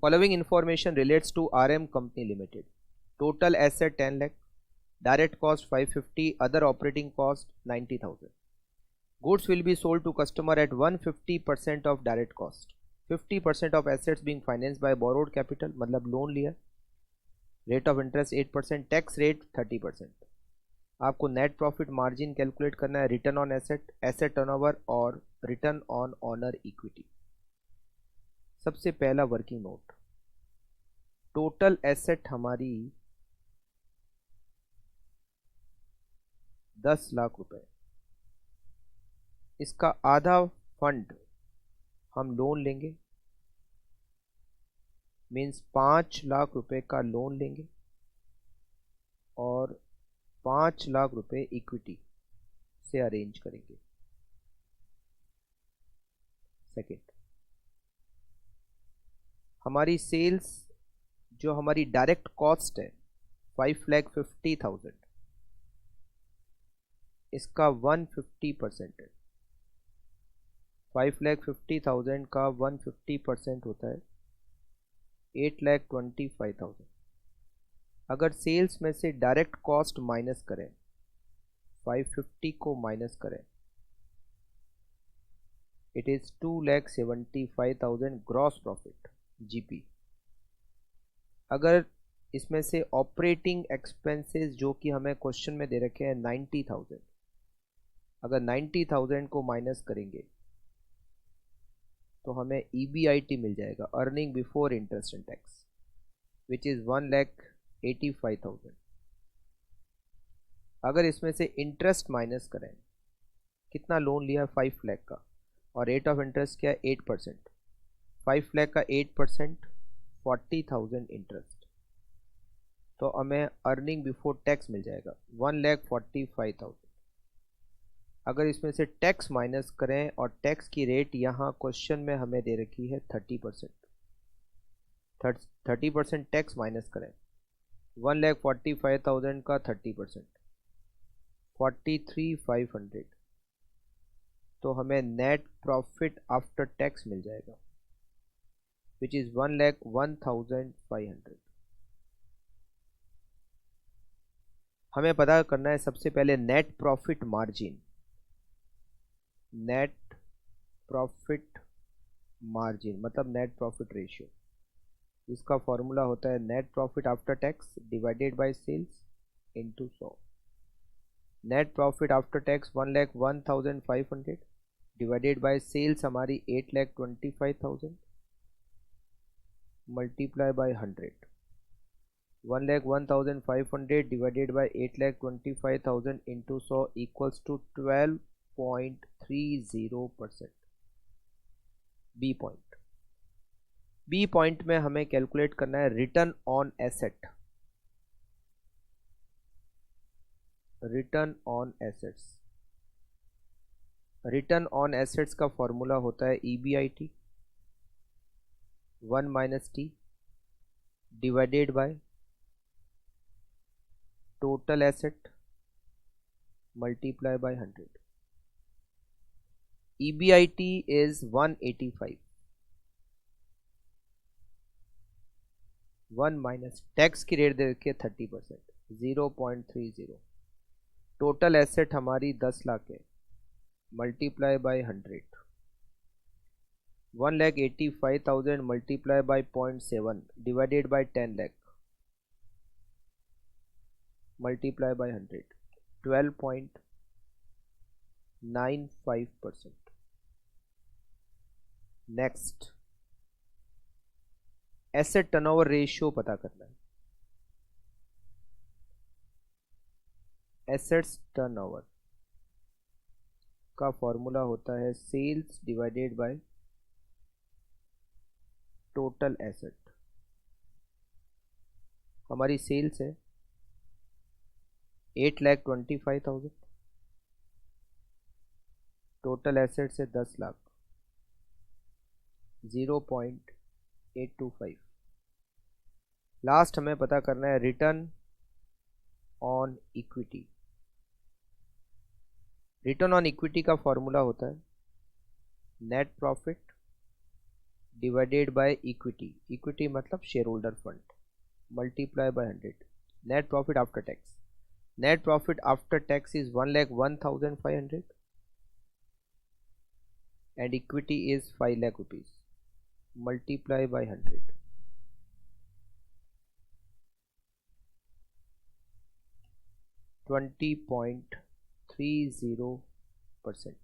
Following information relates to RM Company Limited. Total asset 10 lakh, direct cost 550, other operating cost 90,000. Goods will be sold to customer at 150% of direct cost. 50% of assets being financed by borrowed capital, मतलब loan लिया. Rate of interest 8%, tax rate 30%. आपको net profit margin calculate करना है, return on asset, asset turnover और return on honour equity. सबसे पहला working note, total asset हमारी 10 लाख रुपए. इसका आधा फंड हम लोन लेंगे, मीन्स 5 लाख रुपए का लोन लेंगे और 5 लाख रुपए इक्विटी से अरेंज करेंगे. सेकेंड, हमारी सेल्स जो हमारी डायरेक्ट कॉस्ट है 5,50,000, इसका 150% है. 5,50,000 का 150% होता है 8,25,000. अगर सेल्स में से डायरेक्ट कॉस्ट माइनस करें, 550 को माइनस करें, it is 2,75,000 gross profit GP. अगर इसमें से ऑपरेटिंग एक्सपेंसेस जो कि हमें क्वेश्चन में दे रखे हैं 90,000, अगर 90,000 को माइनस करेंगे तो हमें EBIT मिल जाएगा, earning before interest and tax, which is 1,85,000. अगर इसमें से इंटरेस्ट माइनस करें, कितना लोन लिया 5 लाख का और रेट ऑफ इंटरेस्ट क्या है 8%. 5 लाख का 8% 40,000 इंटरेस्ट, तो हमें अर्निंग बिफोर टैक्स मिल जाएगा 1,45,000. अगर इसमें से टैक्स माइनस करें और टैक्स की रेट यहाँ क्वेश्चन में हमें दे रखी है 30%. 30% टैक्स माइनस करें, 1,45,000 का 30% 43,500, तो हमें नेट प्रॉफिट आफ्टर टैक्स मिल जाएगा विच इज 1,01,500. हमें पता करना है सबसे पहले net profit margin. Net profit margin मतलब नेट प्रॉफिट रेशियो. इसका फॉर्मूला होता है net profit after tax divided by sales into 100. Net profit after tax 1,01,500 divided by sales हमारी 8,25,000 multiply by 100. 1,01,500 divided by 8,25,000 into 100 equals to 12.30%. B point. B point में हमें calculate करना है return on asset. Return on assets. Return on assets का formula होता है EBIT 1 minus T divided by total asset multiply by 100. EBIT is 185. 1 minus tax की rate दे रखी है 30%, 0.30. टोटल एसेट हमारी 10 लाख है, multiply by 100. 1,85,000 multiply by 0.7 divided by 10 lakh multiply by 100. 12.95%. Next, asset turnover ratio पता करना है. एसेट्स टर्नओवर का फॉर्मूला होता है sales divided by total asset. हमारी सेल्स है 8,25,000, टोटल एसेट्स है 10 लाख, 0.825. लास्ट हमें पता करना है return on equity. Return on equity का फॉर्मूला होता है net profit divided by equity, equity मतलब shareholder fund, multiply by 100. Net profit after tax, net profit after tax is 1,01,500 and equity is 5 lakh rupees, multiply by 100. 20.30%.